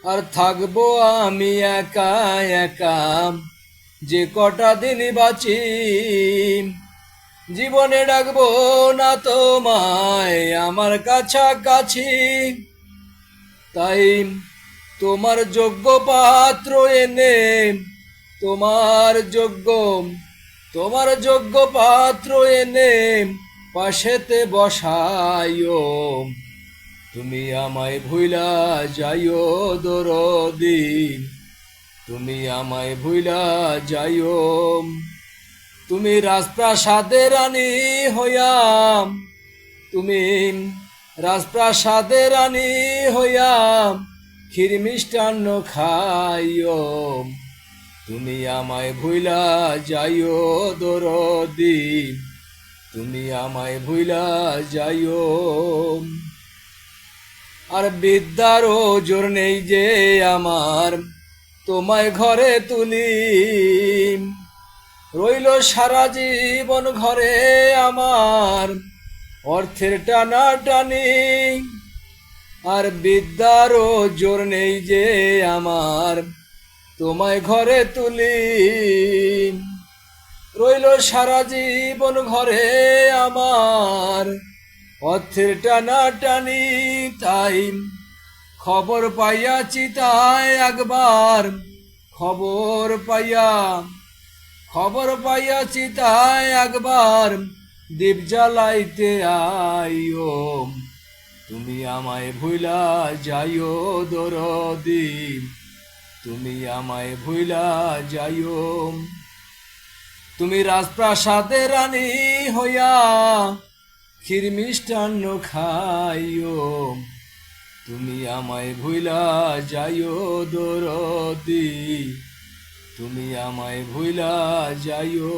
আর থাকবো আমি একা একা যে কটা দিন বাঁচি। জীবনে ডাকবো না তোমায় আমার কাছাকাছি। তাই তোমার যোগ্য পাত্র এনে তোমার যোগ্য তোমার যোগ্য পাত্র এনে পাশেতে বসাইও। তুমি আমায় ভুইলা যাইও দরদি, তুমি আমায় ভুইলা যাইও। তুমি রাজপ্রাসাদের রানী হইয়াম, তুমি রাজপ্রাসাদের রানী হইয়াম ক্ষীর মিষ্টান্ন খাইও। তুমি আমায় ভুইলা যাইও দরদি, তুমি আমায় ভুইলা যাইও। আর বিদ্যারও জোর নেই যে আমার তোমায় ঘরে তুলি, রইল সারা জীবন ঘরে আমার অর্থের টানা টানি। আর বিদ্যারও জোর নেই যে আমার তোমায় ঘরে তুলি, রইল সারা জীবন ঘরে আমার অর্থের টানা টানি। তাই খবর পাইয়া চিতায় একবার, খবর পাইয়া চিতায় একবার দীপ জ্বালাইতে আইও। তুমি আমায় ভুইলা যাইও দরদি, তুমি আমায় ভুইলা যাইও। তুমি রাজপ্রাসাদের রানী হইয়া ক্ষীর মিষ্টান্ন খাইও। তুমি আমায় ভুইলা যাইও দরদি, তুমি আমায় ভুইলা যাইও।